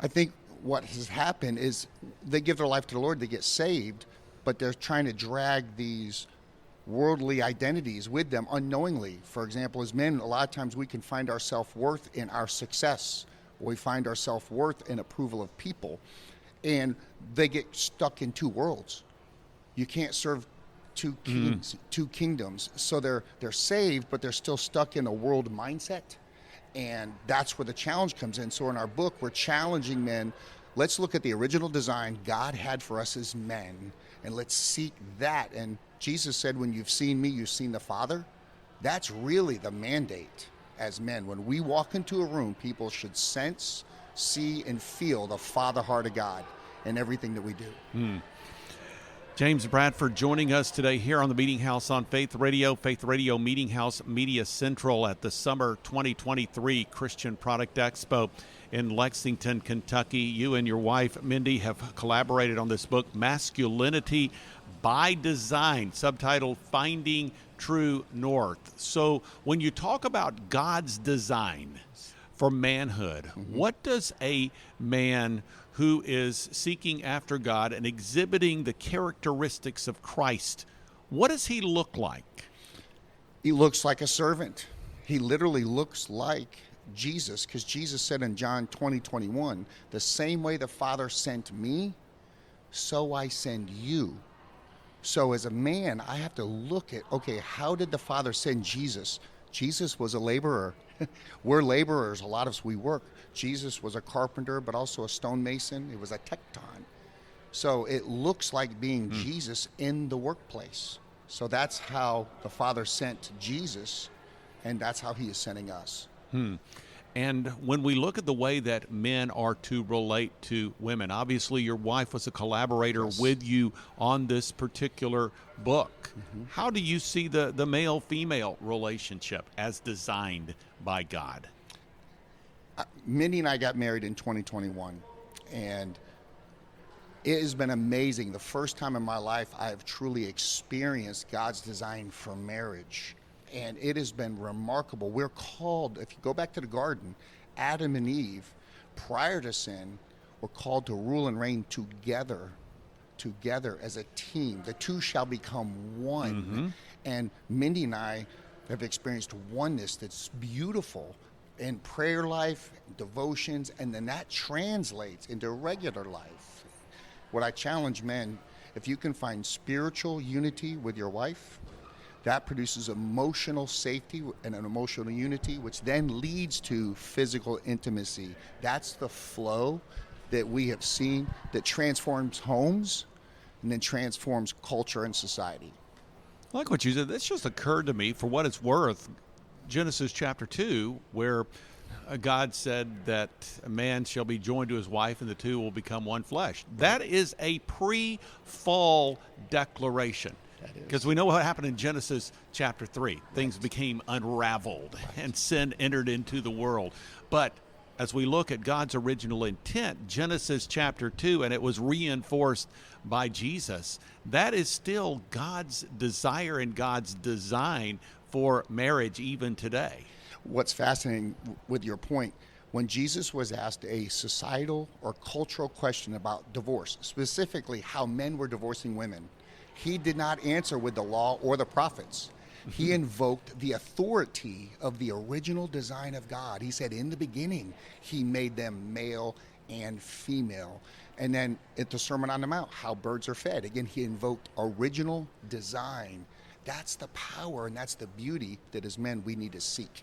I think what has happened is they give their life to the Lord, they get saved, but they're trying to drag these worldly identities with them unknowingly. For example, as men, a lot of times we can find our self-worth in our success. We find our self-worth in approval of people. And they get stuck in two worlds. You can't serve two kings, two kingdoms. So they're saved, but they're still stuck in a world mindset. And that's where the challenge comes in. So in our book, we're challenging men. Let's look at the original design God had for us as men, and let's seek that. And Jesus said, when you've seen me, you've seen the Father. That's really the mandate as men. When we walk into a room, people should sense, see, and feel the Father heart of God in everything that we do. James Bradford joining us today here on the Meeting House on Faith Radio Meeting House Media Central at the Summer 2023 Christian Product Expo in Lexington, Kentucky. You and your wife, Mindy, have collaborated on this book, Masculinity by Design, subtitled Finding True North. So when you talk about God's design for manhood, what does a man who is seeking after God and exhibiting the characteristics of Christ, what does he look like? He looks like a servant. He literally looks like Jesus, because Jesus said in John 20:21, the same way the Father sent me, so I send you. So as a man, I have to look at, okay, how did the Father send Jesus? Jesus was a laborer. We're laborers. A lot of us, we work. Jesus was a carpenter, but also a stonemason. He was a tecton. So it looks like being Jesus in the workplace. So that's how the Father sent Jesus, and that's how he is sending us. And when we look at the way that men are to relate to women, obviously your wife was a collaborator with you on this particular book. How do you see the male-female relationship as designed by God? Mindy and I got married in 2021, and it has been amazing. The first time in my life I have truly experienced God's design for marriage. And it has been remarkable. We're called, if you go back to the garden, Adam and Eve, prior to sin, were called to rule and reign together as a team. The two shall become one. And Mindy and I have experienced oneness that's beautiful in prayer life, devotions, and then that translates into regular life. What I challenge men, if you can find spiritual unity with your wife, that produces emotional safety and an emotional unity, which then leads to physical intimacy. That's the flow that we have seen that transforms homes and then transforms culture and society. I like what you said. This just occurred to me, for what it's worth, Genesis chapter 2, where God said that a man shall be joined to his wife and the two will become one flesh. That is a pre-fall declaration. Because we know what happened in Genesis chapter 3. Things became unraveled and sin entered into the world. But as we look at God's original intent, Genesis chapter 2, and it was reinforced by Jesus, that is still God's desire and God's design for marriage even today. What's fascinating with your point, when Jesus was asked a societal or cultural question about divorce, specifically how men were divorcing women, he did not answer with the law or the prophets. He invoked the authority of the original design of God. He said, in the beginning, he made them male and female. And then at the Sermon on the Mount, how birds are fed. Again, he invoked original design. That's the power and that's the beauty that as men we need to seek.